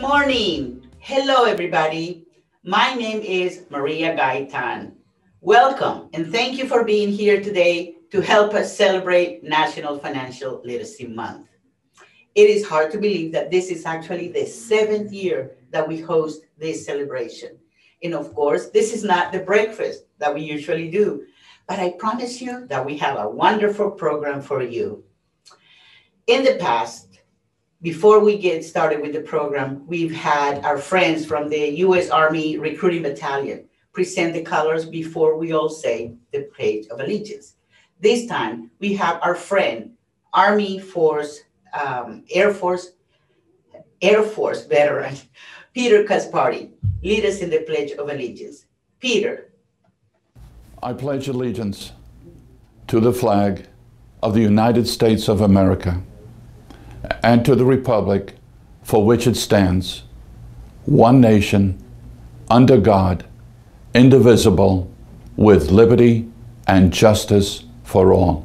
morning. Hello, everybody. My name is Maria Gaitan. Welcome, and thank you for being here today to help us celebrate National Financial Literacy Month. It is hard to believe that this is actually the 7th year that we host this celebration. And of course, this is not the breakfast that we usually do, but I promise you that we have a wonderful program for you. In the past, before we get started with the program, we've had our friends from the U.S. Army Recruiting Battalion present the colors before we all say the Pledge of Allegiance. This time, we have our friend, Army Force, Air Force veteran, Peter Kasparty, lead us in the Pledge of Allegiance. Peter. I pledge allegiance to the flag of the United States of America and to the republic for which it stands, one nation, under God, indivisible, with liberty and justice for all.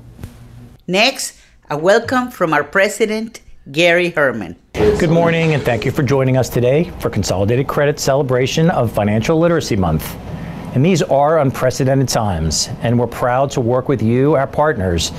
Next, a welcome from our president, Gary Herman. Good morning, and thank you for joining us today for Consolidated Credit celebration of Financial Literacy Month. And these are unprecedented times, and we're proud to work with you, our partners,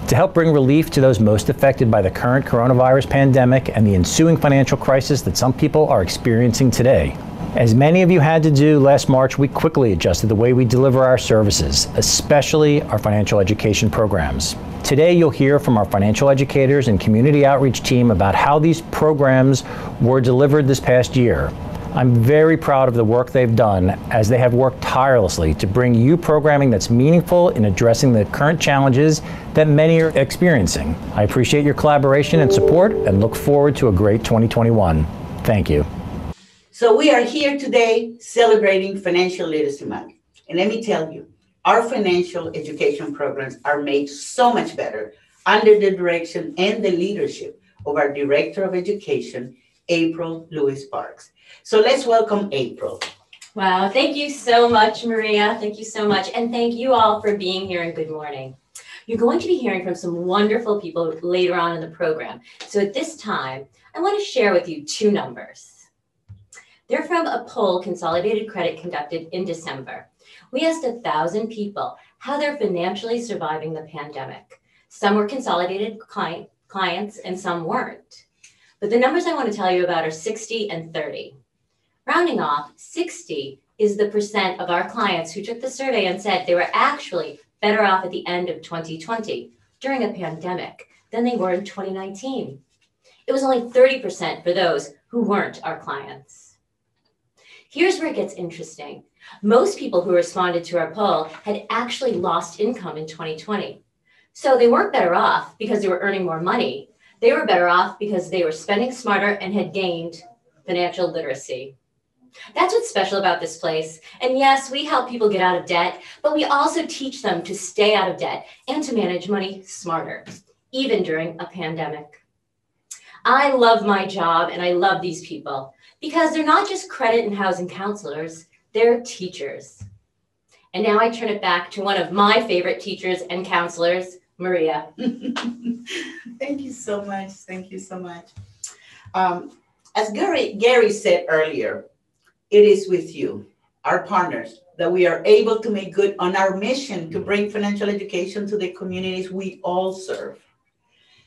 to help bring relief to those most affected by the current coronavirus pandemic and the ensuing financial crisis that some people are experiencing today. As many of you had to do last March, we quickly adjusted the way we deliver our services, especially our financial education programs. Today, you'll hear from our financial educators and community outreach team about how these programs were delivered this past year. I'm very proud of the work they've done, as they have worked tirelessly to bring you programming that's meaningful in addressing the current challenges that many are experiencing. I appreciate your collaboration and support and look forward to a great 2021. Thank you. So we are here today celebrating Financial Literacy Month. And let me tell you, our financial education programs are made so much better under the direction and the leadership of our Director of Education, April Lewis-Parks. So let's welcome April. Wow, thank you so much, Maria. Thank you so much. And thank you all for being here, and good morning. You're going to be hearing from some wonderful people later on in the program. So at this time, I want to share with you 2 numbers. They're from a poll Consolidated Credit conducted in December. We asked 1,000 people how they're financially surviving the pandemic. Some were Consolidated clients and some weren't. But the numbers I want to tell you about are 60 and 30. Rounding off, 60 is the percent of our clients who took the survey and said they were actually better off at the end of 2020 during a pandemic than they were in 2019. It was only 30% for those who weren't our clients. Here's where it gets interesting. Most people who responded to our poll had actually lost income in 2020. So they weren't better off because they were earning more money. They were better off because they were spending smarter and had gained financial literacy. That's what's special about this place. And yes, we help people get out of debt, but we also teach them to stay out of debt and to manage money smarter, even during a pandemic. I love my job and I love these people because they're not just credit and housing counselors, they're teachers. And now I turn it back to one of my favorite teachers and counselors, Maria. Thank you so much. Thank you so much. As Gary said earlier, it is with you, our partners, that we are able to make good on our mission to bring financial education to the communities we all serve.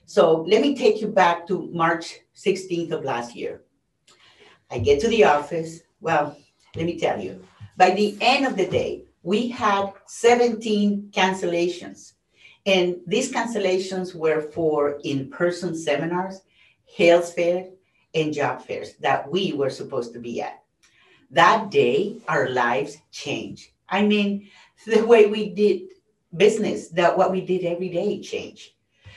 So let me take you back to March 16th of last year. I get to the office. Well, let me tell you, by the end of the day, we had 17 cancellations. And these cancellations were for in-person seminars, health fairs, and job fairs that we were supposed to be at. That day, our lives changed. I mean, the way we did business, what we did every day changed.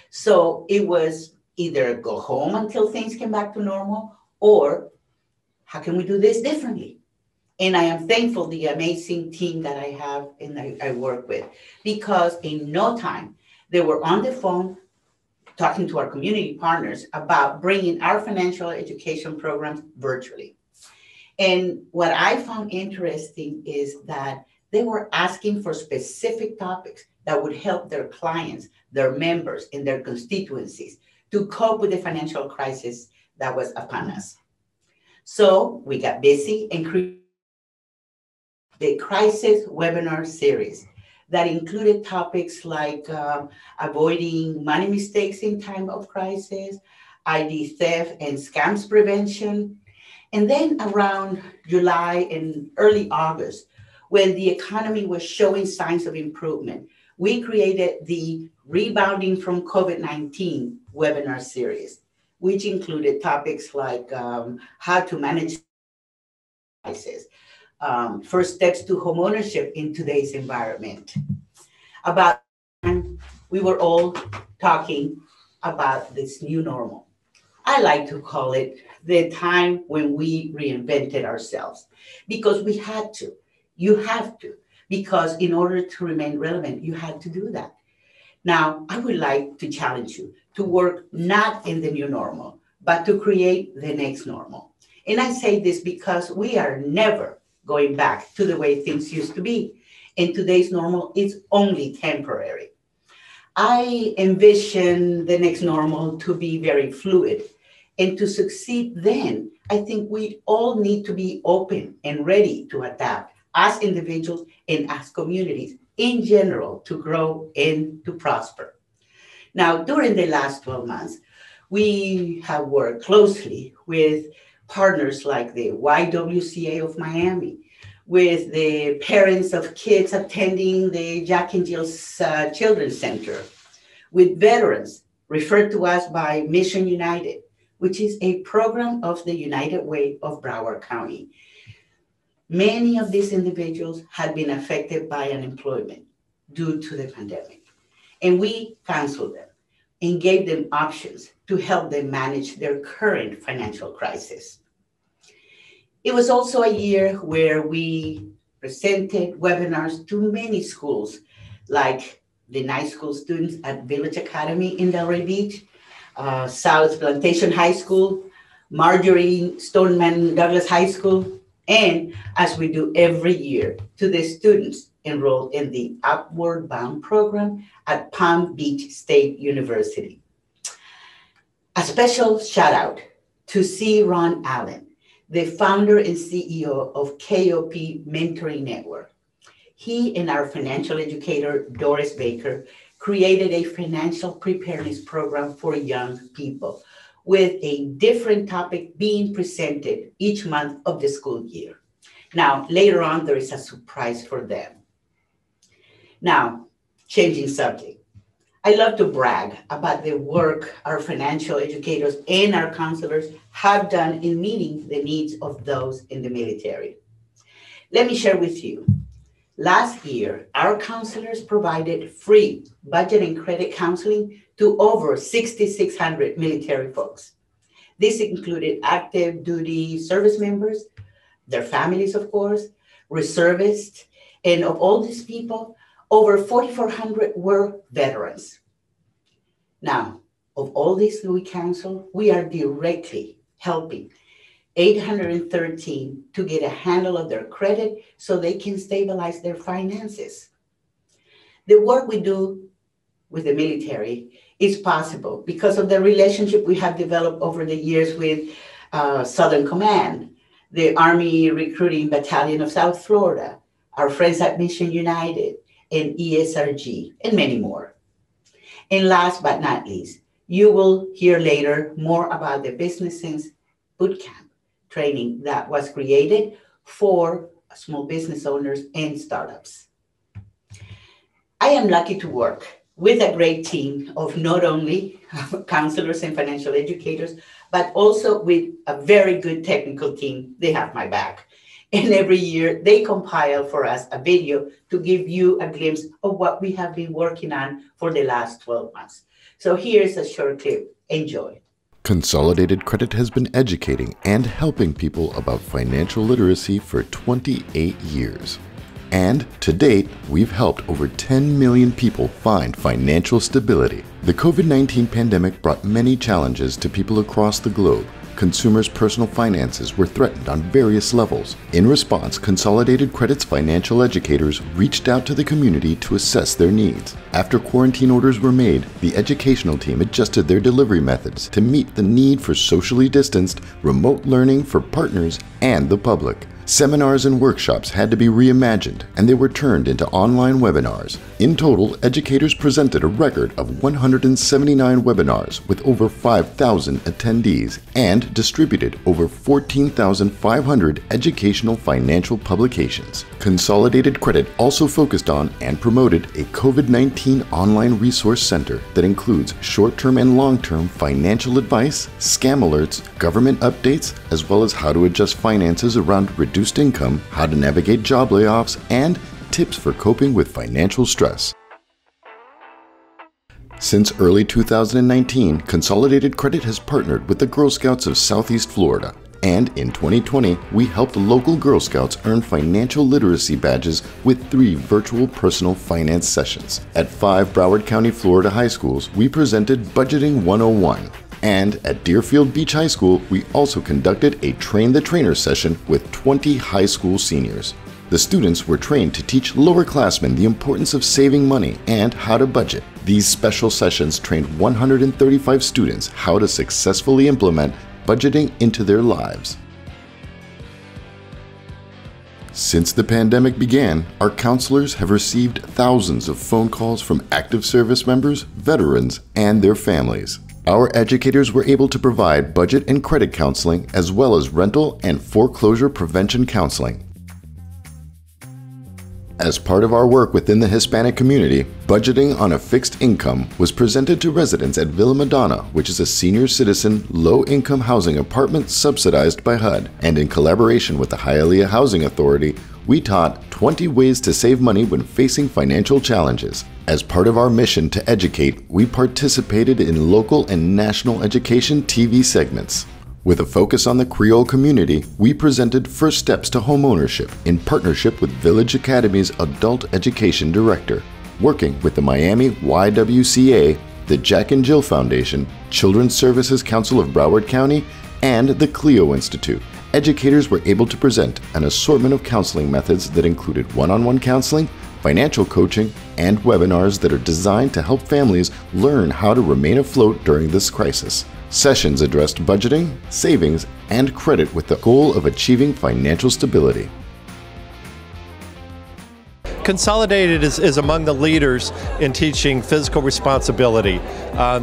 So it was either go home until things came back to normal, or how can we do this differently? And I am thankful the amazing team that I have and I work with, because in no time, they were on the phone talking to our community partners about bringing our financial education programs virtually. And what I found interesting is that they were asking for specific topics that would help their clients, their members, and their constituencies to cope with the financial crisis that was upon us. So we got busy and created the Crisis Webinar Series that included topics like avoiding money mistakes in time of crisis, ID theft and scams prevention. And then around July and early August, when the economy was showing signs of improvement, we created the Rebounding from COVID-19 webinar series, which included topics like how to manage crisis, first steps to homeownership in today's environment. About we were all talking about this new normal. I like to call it the time when we reinvented ourselves because we had to. You have to, because in order to remain relevant, you had to do that. Now, I would like to challenge you to work not in the new normal, but to create the next normal. And I say this because we are never going back to the way things used to be. And today's normal is only temporary. I envision the next normal to be very fluid. And to succeed then, I think we all need to be open and ready to adapt as individuals and as communities in general to grow and to prosper. Now, during the last 12 months, we have worked closely with partners like the YWCA of Miami, with the parents of kids attending the Jack and Jill's Children's Center, with veterans referred to us by Mission United, which is a program of the United Way of Broward County. Many of these individuals had been affected by unemployment due to the pandemic, and we counseled them and gave them options to help them manage their current financial crisis. It was also a year where we presented webinars to many schools, like the night school students at Village Academy in Delray Beach, South Plantation High School, Marjorie Stoneman Douglas High School, and as we do every year, to the students enrolled in the Upward Bound program at Palm Beach State University. A special shout out to C. Ron Allen, the founder and CEO of KOP Mentoring Network. He and our financial educator, Doris Baker, created a financial preparedness program for young people with a different topic being presented each month of the school year. Now, later on, there is a surprise for them. Now, changing subject. I love to brag about the work our financial educators and our counselors have done in meeting the needs of those in the military. Let me share with you. Last year, our counselors provided free budget and credit counseling to over 6,600 military folks. This included active duty service members, their families, of course, reservists, and of all these people, over 4,400 were veterans. Now, of all these we counsel, we are directly helping 813 to get a handle of their credit so they can stabilize their finances. The work we do with the military is possible because of the relationship we have developed over the years with Southern Command, the Army Recruiting Battalion of South Florida, our friends at Mission United, and ESRG, and many more. And last but not least, you will hear later more about the Business Sense Bootcamp training that was created for small business owners and startups. I am lucky to work with a great team of not only counselors and financial educators, but also with a very good technical team. They have my back. And every year they compile for us a video to give you a glimpse of what we have been working on for the last 12 months. So here's a short clip. Enjoy. Consolidated Credit has been educating and helping people about financial literacy for 28 years. And to date, we've helped over 10 million people find financial stability. The COVID-19 pandemic brought many challenges to people across the globe, consumers' personal finances were threatened on various levels. In response, Consolidated Credit's financial educators reached out to the community to assess their needs. After quarantine orders were made, the educational team adjusted their delivery methods to meet the need for socially distanced, remote learning for partners and the public. Seminars and workshops had to be reimagined, and they were turned into online webinars. In total, educators presented a record of 179 webinars with over 5,000 attendees and distributed over 14,500 educational financial publications. Consolidated Credit also focused on and promoted a COVID-19 online resource center that includes short-term and long-term financial advice, scam alerts, government updates, as well as how to adjust finances around reduced income, how to navigate job layoffs, and tips for coping with financial stress. Since early 2019, Consolidated Credit has partnered with the Girl Scouts of Southeast Florida, and in 2020, we helped local Girl Scouts earn financial literacy badges with 3 virtual personal finance sessions. At 5 Broward County, Florida high schools, we presented Budgeting 101. And at Deerfield Beach High School, we also conducted a Train the Trainer session with 20 high school seniors. The students were trained to teach lower-classmen the importance of saving money and how to budget. These special sessions trained 135 students how to successfully implement budgeting into their lives. Since the pandemic began, our counselors have received thousands of phone calls from active service members, veterans, and their families. Our educators were able to provide budget and credit counseling as well as rental and foreclosure prevention counseling. As part of our work within the Hispanic community, budgeting on a fixed income was presented to residents at Villa Madonna, which is a senior citizen, low-income housing apartment subsidized by HUD. And in collaboration with the Hialeah Housing Authority, we taught 20 ways to save money when facing financial challenges. As part of our mission to educate, we participated in local and national education TV segments. With a focus on the Creole community, we presented First Steps to Homeownership in partnership with Village Academy's Adult Education Director. Working with the Miami YWCA, the Jack and Jill Foundation, Children's Services Council of Broward County, and the Clio Institute, educators were able to present an assortment of counseling methods that included one-on-one counseling, financial coaching, and webinars that are designed to help families learn how to remain afloat during this crisis. Sessions addressed budgeting, savings, and credit with the goal of achieving financial stability. Consolidated is among the leaders in teaching fiscal responsibility.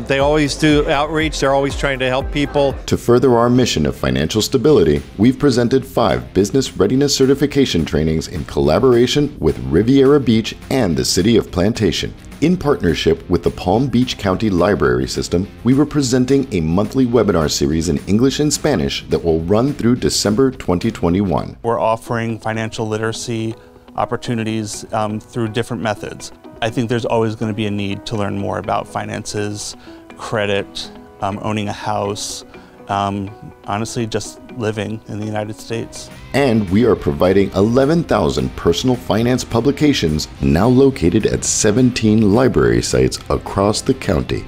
They always do outreach, they're always trying to help people. To further our mission of financial stability, we've presented 5 business readiness certification trainings in collaboration with Riviera Beach and the City of Plantation. In partnership with the Palm Beach County Library System, we were presenting a monthly webinar series in English and Spanish that will run through December 2021. We're offering financial literacy opportunities through different methods. I think there's always going to be a need to learn more about finances, credit, owning a house, honestly just living in the United States. And we are providing 11,000 personal finance publications now located at 17 library sites across the county.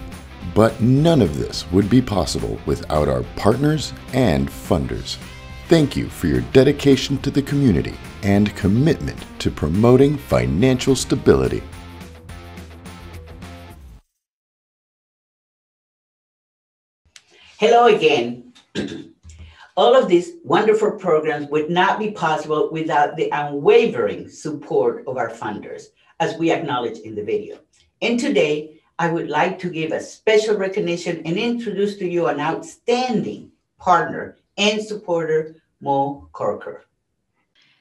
But none of this would be possible without our partners and funders. Thank you for your dedication to the community and commitment to promoting financial stability. Hello again. All of these wonderful programs would not be possible without the unwavering support of our funders, as we acknowledge in the video. And today, I would like to give a special recognition and introduce to you an outstanding partner and supporter, Mo Corker.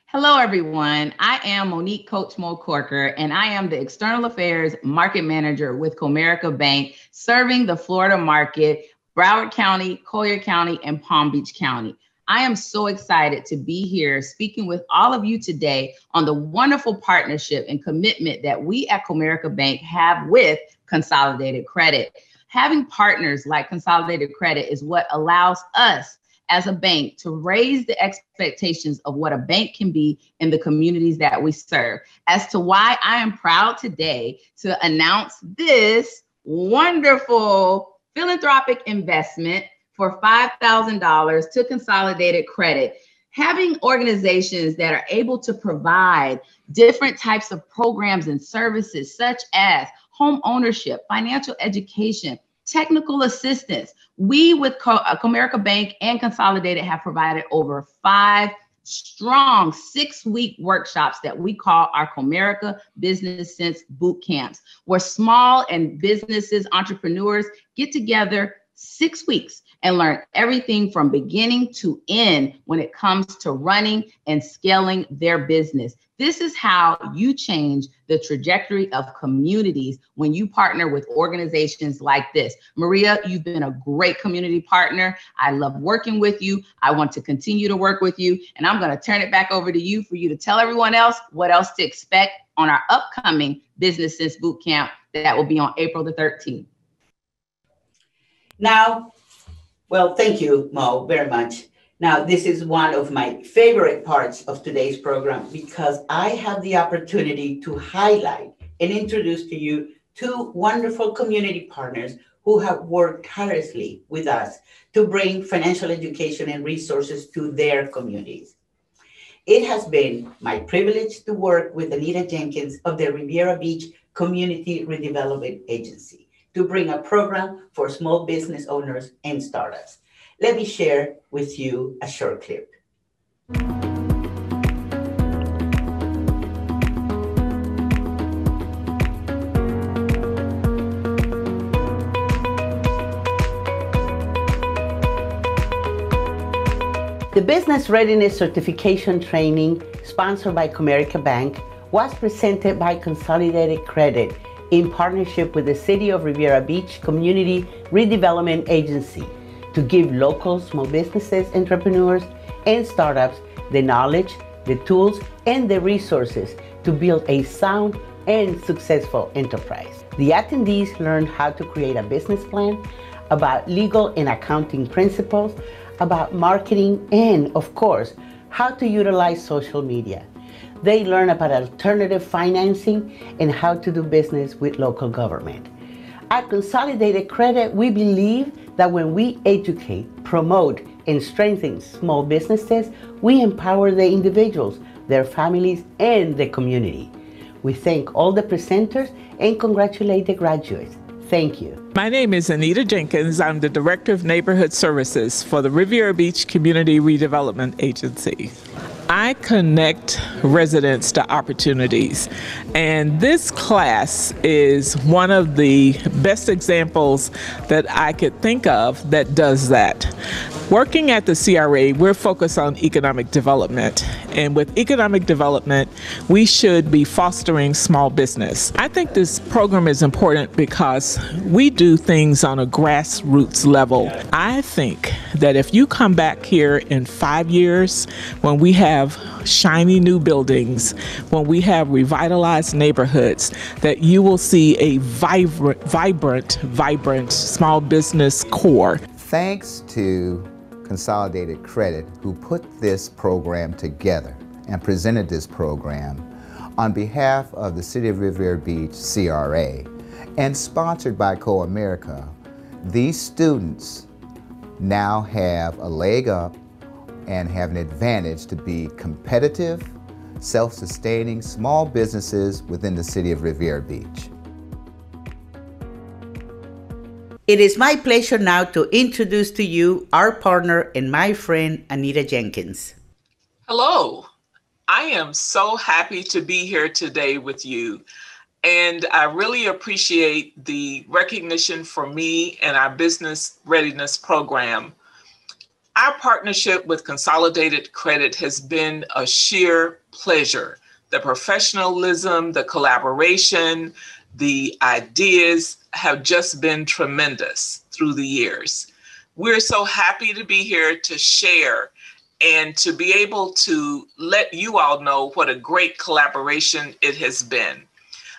Hello, everyone. I am Monique Coach Mo Corker, and I am the External Affairs Market Manager with Comerica Bank, serving the Florida market, Broward County, Collier County, and Palm Beach County. I am so excited to be here speaking with all of you today on the wonderful partnership and commitment that we at Comerica Bank have with Consolidated Credit. Having partners like Consolidated Credit is what allows us as a bank to raise the expectations of what a bank can be in the communities that we serve. As to why I am proud today to announce this wonderful philanthropic investment for $5,000 to Consolidated Credit. Having organizations that are able to provide different types of programs and services, such as home ownership, financial education, technical assistance. We with Comerica Bank and Consolidated have provided over 5 strong 6-week workshops that we call our Comerica Business Sense Boot Camps, where small and businesses, entrepreneurs get together 6 weeks and learn everything from beginning to end when it comes to running and scaling their business. This is how you change the trajectory of communities when you partner with organizations like this. Maria, you've been a great community partner. I love working with you. I want to continue to work with you. And I'm going to turn it back over to you for you to tell everyone else what else to expect on our upcoming Business Sense Boot Camp that will be on April the 13th. Now, well, thank you, Mo, very much. Now, this is one of my favorite parts of today's program because I have the opportunity to highlight and introduce to you 2 wonderful community partners who have worked tirelessly with us to bring financial education and resources to their communities. It has been my privilege to work with Anita Jenkins of the Riviera Beach Community Redevelopment Agency to bring a program for small business owners and startups. Let me share with you a short clip. The Business Readiness Certification Training, sponsored by Comerica Bank, was presented by Consolidated Credit in partnership with the City of Riviera Beach Community Redevelopment Agency to give local small businesses, entrepreneurs, and startups the knowledge, the tools, and the resources to build a sound and successful enterprise. The attendees learned how to create a business plan, about legal and accounting principles, about marketing, and of course, how to utilize social media. They learn about alternative financing and how to do business with local government. At Consolidated Credit, we believe that when we educate, promote, and strengthen small businesses, we empower the individuals, their families, and the community. We thank all the presenters and congratulate the graduates. Thank you. My name is Anita Jenkins. I'm the Director of Neighborhood Services for the Riviera Beach Community Redevelopment Agency. I connect residents to opportunities, and this class is one of the best examples that I could think of that does that. Working at the CRA, we're focused on economic development, and with economic development, we should be fostering small business. I think this program is important because we do things on a grassroots level. I think that if you come back here in 5 years, when we have shiny new buildings, when we have revitalized neighborhoods, that you will see a vibrant small business core. Thanks to Consolidated Credit, who put this program together and presented this program on behalf of the City of Riviera Beach CRA and sponsored by Comerica. These students now have a leg up and have an advantage to be competitive, self-sustaining small businesses within the City of Riviera Beach. It is my pleasure now to introduce to you our partner and my friend, Anita Jenkins. Hello. I am so happy to be here today with you. And I really appreciate the recognition for me and our business readiness program. Our partnership with Consolidated Credit has been a sheer pleasure. The professionalism, the collaboration, the ideas have just been tremendous through the years. We're so happy to be here to share and to be able to let you all know what a great collaboration it has been.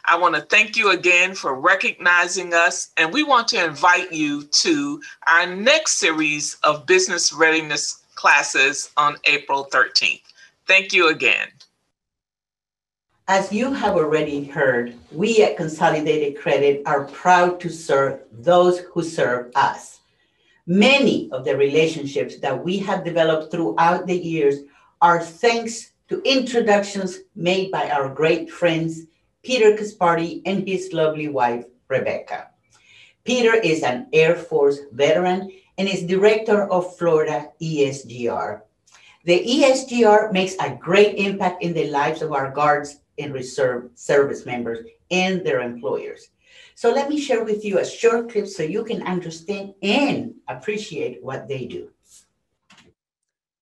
I want to thank you again for recognizing us, and we want to invite you to our next series of business readiness classes on April 13th. Thank you again. As you have already heard, we at Consolidated Credit are proud to serve those who serve us. Many of the relationships that we have developed throughout the years are thanks to introductions made by our great friends, Peter Casparty and his lovely wife, Rebecca. Peter is an Air Force veteran and is director of Florida ESGR. The ESGR makes a great impact in the lives of our Guards and Reserve service members and their employers. So let me share with you a short clip so you can understand and appreciate what they do.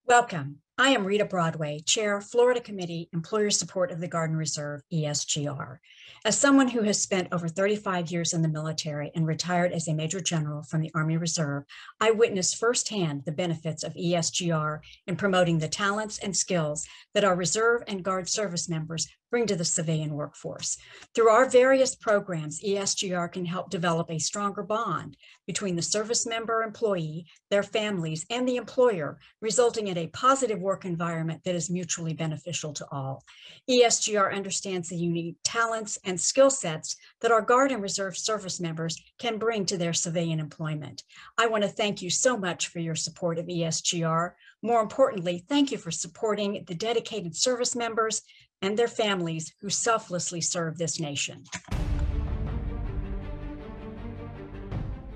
Welcome. I am Rita Broadway, Chair, Florida Committee, Employer Support of the Guard and Reserve, ESGR. As someone who has spent over 35 years in the military and retired as a Major General from the Army Reserve, I witnessed firsthand the benefits of ESGR in promoting the talents and skills that our Reserve and Guard service members bring to the civilian workforce. Through our various programs, ESGR can help develop a stronger bond between the service member employee, their families, and the employer, resulting in a positive work environment that is mutually beneficial to all. ESGR understands the unique talents and skill sets that our Guard and Reserve service members can bring to their civilian employment. I want to thank you so much for your support of ESGR. More importantly, thank you for supporting the dedicated service members and their families who selflessly serve this nation.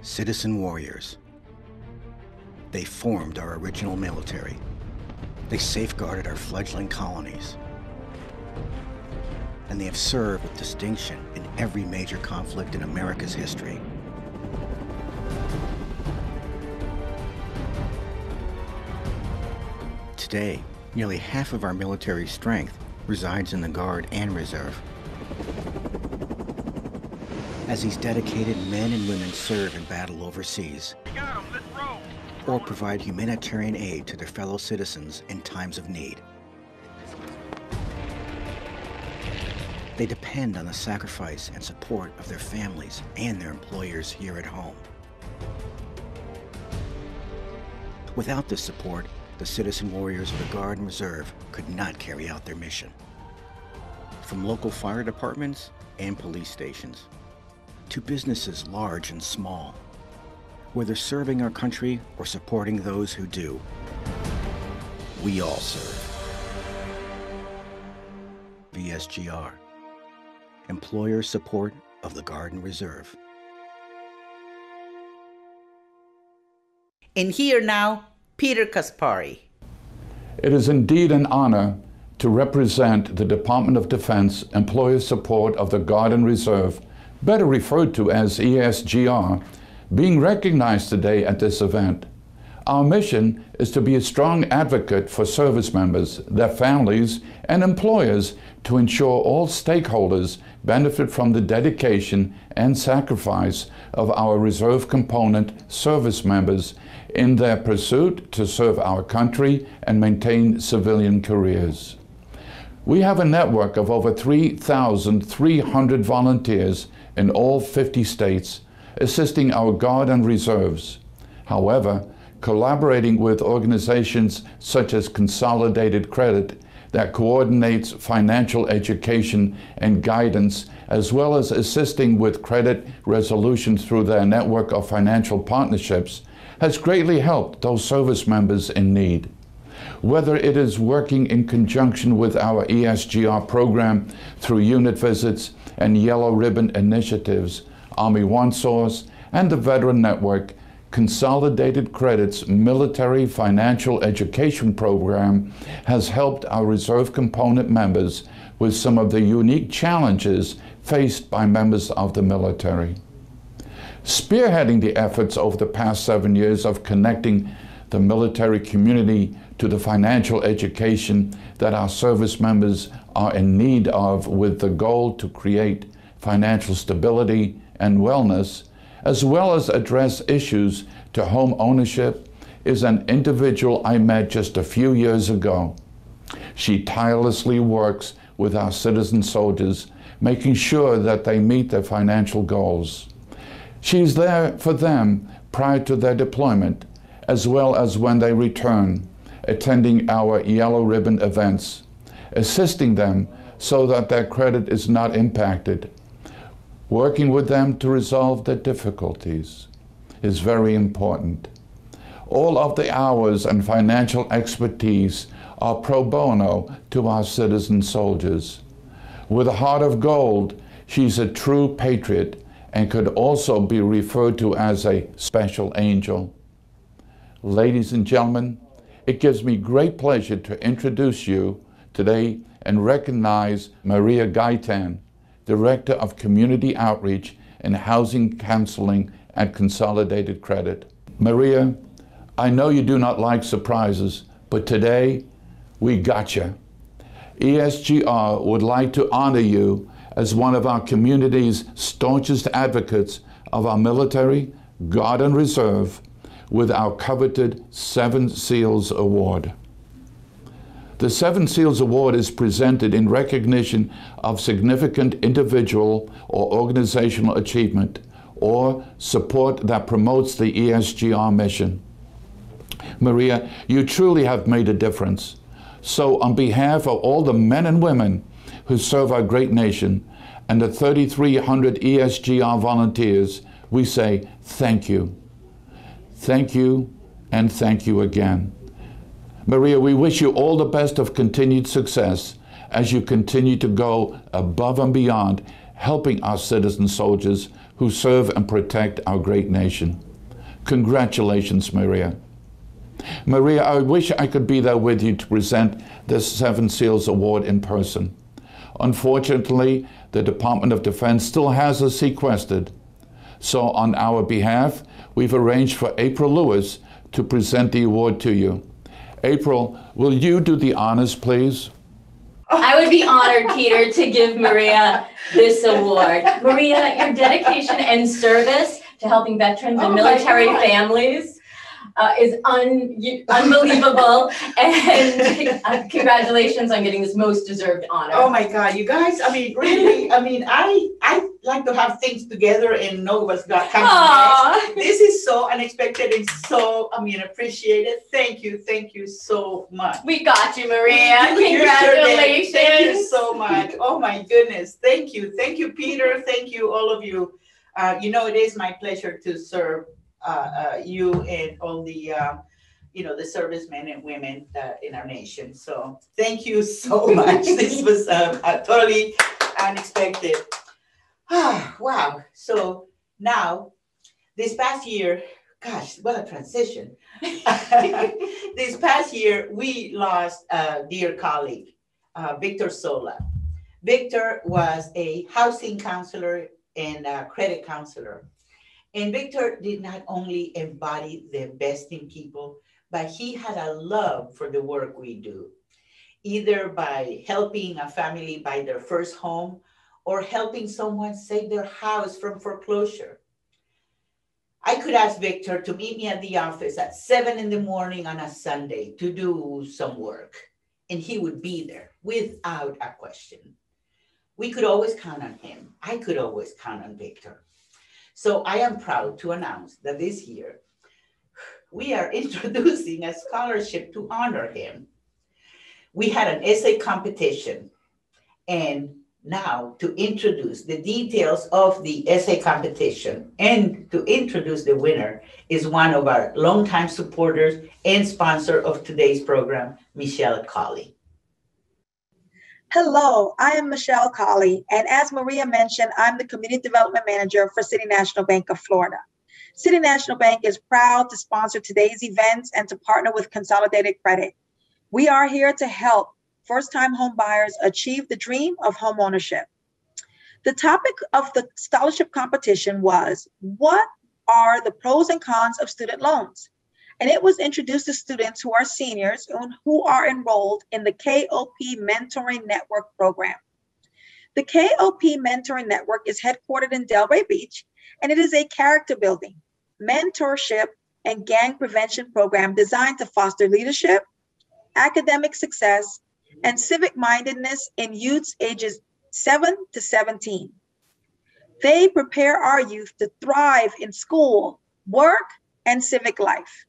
Citizen warriors. They formed our original military. They safeguarded our fledgling colonies. And they have served with distinction in every major conflict in America's history. Today, nearly half of our military strength resides in the Guard and Reserve. As these dedicated men and women serve in battle overseas, or provide humanitarian aid to their fellow citizens in times of need. They depend on the sacrifice and support of their families and their employers here at home. Without this support, the citizen warriors of the Guard and Reserve could not carry out their mission. From local fire departments and police stations, to businesses large and small, whether serving our country or supporting those who do, we all serve. VSGR, Employer Support of the Guard and Reserve. And here now, Peter Casparty. It is indeed an honor to represent the Department of Defense Employer Support of the Guard and Reserve, better referred to as ESGR, being recognized today at this event. Our mission is to be a strong advocate for service members, their families, and employers to ensure all stakeholders benefit from the dedication and sacrifice of our reserve component service members in their pursuit to serve our country and maintain civilian careers. We have a network of over 3,300 volunteers in all 50 states, assisting our Guard and Reserves. However, collaborating with organizations such as Consolidated Credit that coordinates financial education and guidance, as well as assisting with credit resolution through their network of financial partnerships, has greatly helped those service members in need. Whether it is working in conjunction with our ESGR program through unit visits and Yellow Ribbon initiatives, Army One Source, and the Veteran Network, Consolidated Credit's military financial education program has helped our reserve component members with some of the unique challenges faced by members of the military. Spearheading the efforts over the past 7 years of connecting the military community to the financial education that our service members are in need of, with the goal to create financial stability and wellness, as well as address issues to home ownership, is an individual I met just a few years ago. She tirelessly works with our citizen soldiers, making sure that they meet their financial goals. She's there for them prior to their deployment, as well as when they return, attending our Yellow Ribbon events, assisting them so that their credit is not impacted. Working with them to resolve their difficulties is very important. All of the hours and financial expertise are pro bono to our citizen soldiers. With a heart of gold, she's a true patriot and could also be referred to as a special angel. Ladies and gentlemen, it gives me great pleasure to introduce you today and recognize Maria Gaitan, Director of Community Outreach and Housing Counseling at Consolidated Credit. Maria, I know you do not like surprises, but today we got you. ESGR would like to honor you as one of our community's staunchest advocates of our military, Guard and Reserve with our coveted 7 SEALs Award. The 7 SEALs Award is presented in recognition of significant individual or organizational achievement or support that promotes the ESGR mission. Maria, you truly have made a difference. So on behalf of all the men and women who serve our great nation and the 3,300 ESGR volunteers, we say thank you. Thank you and thank you again. Maria, we wish you all the best of continued success as you continue to go above and beyond helping our citizen soldiers who serve and protect our great nation. Congratulations, Maria. Maria, I wish I could be there with you to present the 7 SEALs Award in person. Unfortunately, the Department of Defense still has us sequestered. So on our behalf, we've arranged for April Lewis to present the award to you. April, will you do the honors, please? I would be honored, Peter, to give Maria this award. Maria, your dedication and service to helping veterans and military families is unbelievable, and congratulations on getting this most deserved honor. Oh my God, you guys, I mean, really, I like to have things together and know what's got coming next. This is so unexpected and so, appreciated. Thank you so much. We got you, Maria. Congratulations. Thank you so much. Oh my goodness. Thank you, Peter. Thank you, all of you. It is my pleasure to serve you and all the, the servicemen and women in our nation. So thank you so much. This was totally unexpected. Wow. So now, this past year, gosh, what a transition. This past year, we lost a dear colleague, Victor Sola. Victor was a housing counselor and a credit counselor. And Victor did not only embody the best in people, but he had a love for the work we do, either by helping a family buy their first home or helping someone save their house from foreclosure. I could ask Victor to meet me at the office at 7 in the morning on a Sunday to do some work, and he would be there without a question. We could always count on him. I could always count on Victor. So I am proud to announce that this year, we are introducing a scholarship to honor him. We had an essay competition, and now to introduce the details of the essay competition and to introduce the winner is one of our longtime supporters and sponsor of today's program, Michelle Colley. Hello, I am Michelle Colley, and as Maria mentioned, I'm the Community Development Manager for City National Bank of Florida. City National Bank is proud to sponsor today's events and to partner with Consolidated Credit. We are here to help first-time home buyers achieve the dream of home ownership. The topic of the scholarship competition was, what are the pros and cons of student loans? And it was introduced to students who are seniors and who are enrolled in the KOP Mentoring Network program. The KOP Mentoring Network is headquartered in Delray Beach, and it is a character building, mentorship, and gang prevention program designed to foster leadership, academic success, and civic mindedness in youths ages 7 to 17. They prepare our youth to thrive in school, work, and civic life.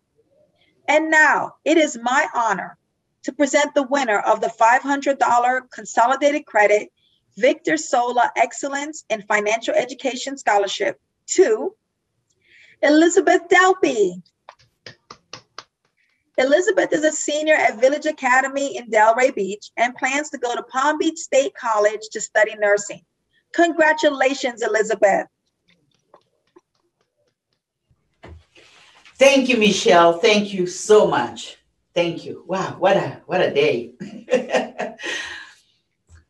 And now it is my honor to present the winner of the $500 Consolidated Credit Victor Sola Excellence in Financial Education Scholarship to Elizabeth Delpy. Elizabeth is a senior at Village Academy in Delray Beach and plans to go to Palm Beach State College to study nursing. Congratulations, Elizabeth. Thank you, Michelle. Thank you so much. Thank you. Wow, what a day.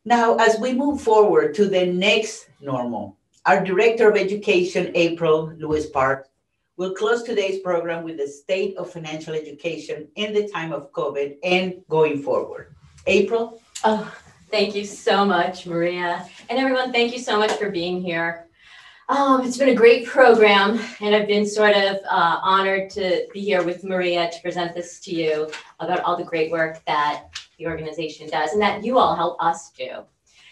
Now, as we move forward to the next normal, our Director of Education, April Lewis Park, will close today's program with the state of financial education in the time of COVID and going forward. April? Oh, thank you so much, Maria. And everyone, thank you so much for being here. It's been a great program, and I've been sort of honored to be here with Maria to present this to you about all the great work that the organization does and that you all help us do.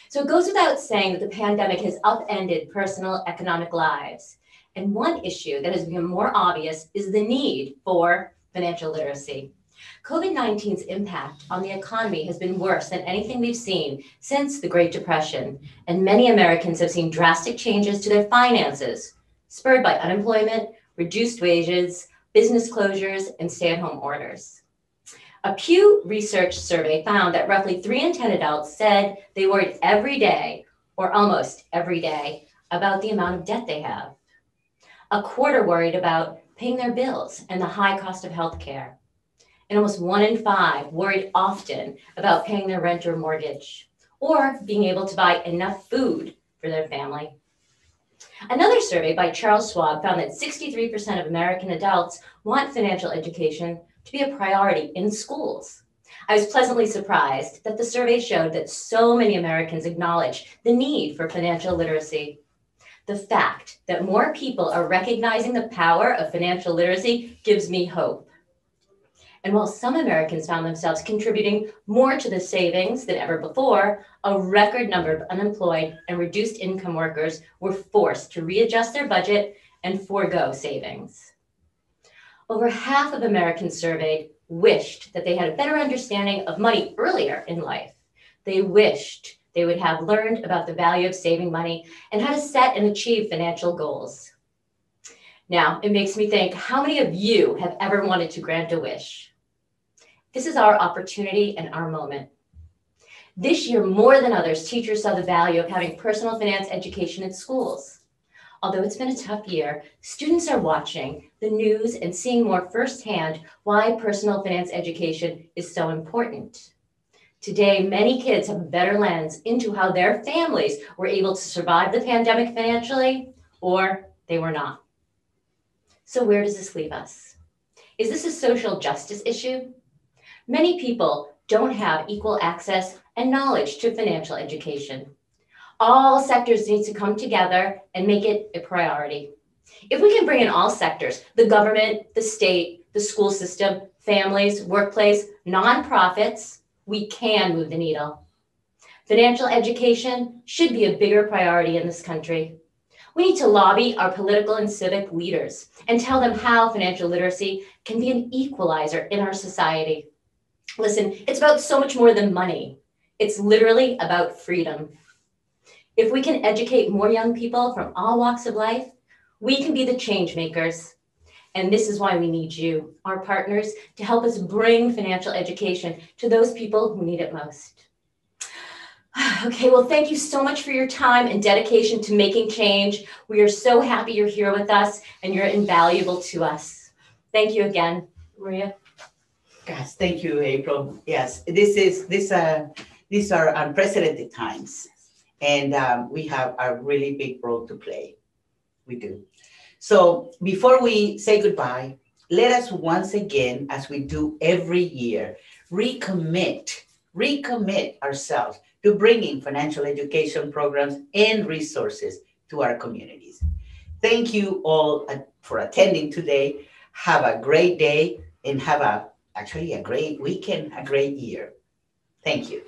So it goes without saying that the pandemic has upended personal economic lives. And one issue that has become more obvious is the need for financial literacy. COVID-19's impact on the economy has been worse than anything we've seen since the Great Depression, and many Americans have seen drastic changes to their finances, spurred by unemployment, reduced wages, business closures, and stay-at-home orders. A Pew Research survey found that roughly 3 in 10 adults said they worried every day, or almost every day, about the amount of debt they have. A quarter worried about paying their bills and the high cost of healthcare. And almost 1 in 5 worried often about paying their rent or mortgage, or being able to buy enough food for their family. Another survey by Charles Schwab found that 63% of American adults want financial education to be a priority in schools. I was pleasantly surprised that the survey showed that so many Americans acknowledge the need for financial literacy. The fact that more people are recognizing the power of financial literacy gives me hope. And while some Americans found themselves contributing more to the savings than ever before, a record number of unemployed and reduced income workers were forced to readjust their budget and forego savings. Over half of Americans surveyed wished that they had a better understanding of money earlier in life. They wished they would have learned about the value of saving money and how to set and achieve financial goals. Now, it makes me think, how many of you have ever wanted to grant a wish? This is our opportunity and our moment. This year, more than others, teachers saw the value of having personal finance education in schools. Although it's been a tough year, students are watching the news and seeing more firsthand why personal finance education is so important. Today, many kids have a better lens into how their families were able to survive the pandemic financially, or they were not. So where does this leave us? Is this a social justice issue? Many people don't have equal access and knowledge to financial education. All sectors need to come together and make it a priority. If we can bring in all sectors, the government, the state, the school system, families, workplace, nonprofits, we can move the needle. Financial education should be a bigger priority in this country. We need to lobby our political and civic leaders and tell them how financial literacy can be an equalizer in our society. Listen, it's about so much more than money. It's literally about freedom. If we can educate more young people from all walks of life, we can be the change makers. And this is why we need you, our partners, to help us bring financial education to those people who need it most. Okay, well, thank you so much for your time and dedication to making change. We are so happy you're here with us and you're invaluable to us. Thank you again, Maria. Yes, thank you, April. Yes, these are unprecedented times, and we have a really big role to play. We do. So before we say goodbye, let us once again, as we do every year, recommit ourselves to bringing financial education programs and resources to our communities. Thank you all for attending today. Have a great day and have actually a great weekend, a great year. Thank you.